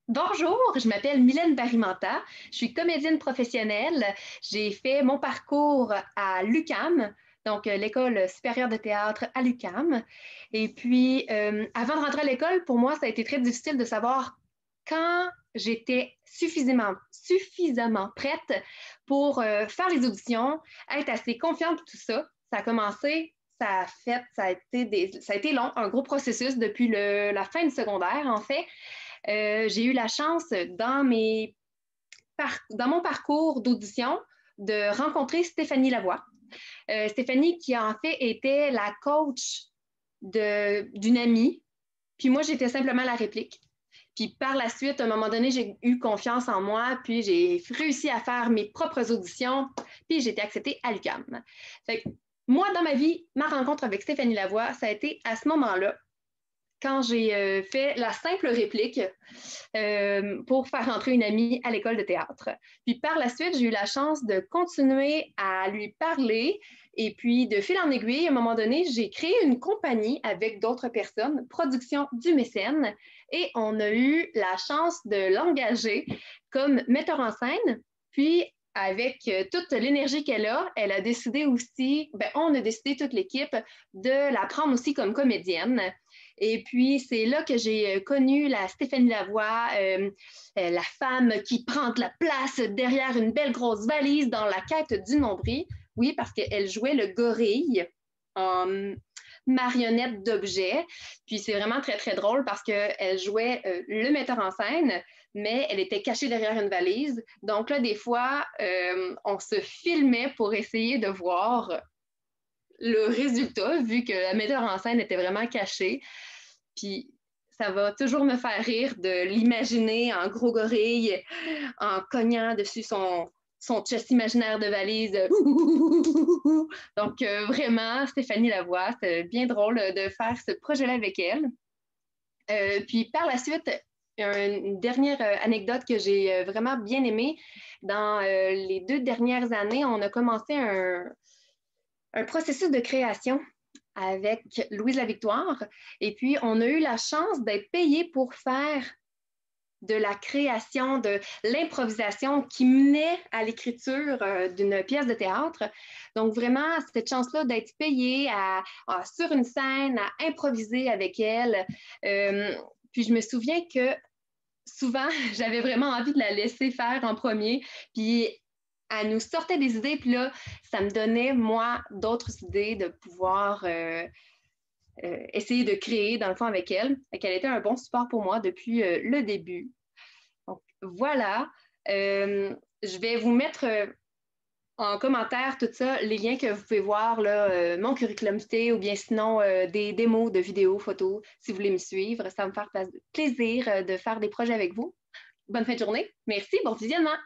Bonjour, je m'appelle Mylène Barimanta, je suis comédienne professionnelle. J'ai fait mon parcours à l'UQAM, donc l'École supérieure de théâtre à l'UQAM. Et puis, avant de rentrer à l'école, pour moi, ça a été très difficile de savoir quand j'étais suffisamment prête pour faire les auditions, être assez confiante pour tout ça. Ça a commencé, ça a été long, un gros processus depuis la fin du secondaire, en fait. J'ai eu la chance dans mon parcours d'audition de rencontrer Stéphanie Lavoie. Stéphanie qui en fait était la coach d'une amie, puis moi j'étais simplement la réplique. Puis par la suite, à un moment donné, j'ai eu confiance en moi, puis j'ai réussi à faire mes propres auditions, puis j'ai été acceptée à l'UQAM. Fait que moi, dans ma vie, ma rencontre avec Stéphanie Lavoie, ça a été à ce moment-là, quand j'ai fait la simple réplique pour faire entrer une amie à l'école de théâtre. Puis par la suite, j'ai eu la chance de continuer à lui parler et puis de fil en aiguille, à un moment donné, j'ai créé une compagnie avec d'autres personnes, Production du Mécène, et on a eu la chance de l'engager comme metteur en scène. Puis avec toute l'énergie qu'elle a, elle a décidé aussi, on a décidé toute l'équipe de la prendre aussi comme comédienne. Et puis, c'est là que j'ai connu la Stéphanie Lavoie, la femme qui prend de la place derrière une belle grosse valise dans la quête du nombril. Oui, parce qu'elle jouait le gorille en marionnette d'objets. Puis c'est vraiment très, très drôle parce qu'elle jouait le metteur en scène, mais elle était cachée derrière une valise. Donc là, des fois, on se filmait pour essayer de voir le résultat, vu que la metteur en scène était vraiment cachée. Puis ça va toujours me faire rire de l'imaginer en gros gorille, en cognant dessus son chest imaginaire de valise. Donc, vraiment, Stéphanie Lavoie, c'est bien drôle de faire ce projet-là avec elle. Puis par la suite, une dernière anecdote que j'ai vraiment bien aimée, dans les 2 dernières années, on a commencé un processus de création avec Louise Lavictoire. Et puis, on a eu la chance d'être payé pour faire de la création, de l'improvisation qui menait à l'écriture d'une pièce de théâtre. Donc, vraiment, cette chance-là d'être payé sur une scène, à improviser avec elle. Puis, je me souviens que souvent, j'avais vraiment envie de la laisser faire en premier. Puis, elle nous sortait des idées, puis là, ça me donnait, moi, d'autres idées de pouvoir essayer de créer, dans le fond, avec elle. Et qu'elle était un bon support pour moi depuis le début. Donc, voilà. Je vais vous mettre en commentaire tout ça, les liens que vous pouvez voir, là, mon curriculum vitae ou bien sinon des démos de vidéos, photos, si vous voulez me suivre. Ça va me faire plaisir de faire des projets avec vous. Bonne fin de journée. Merci. Bon visionnement.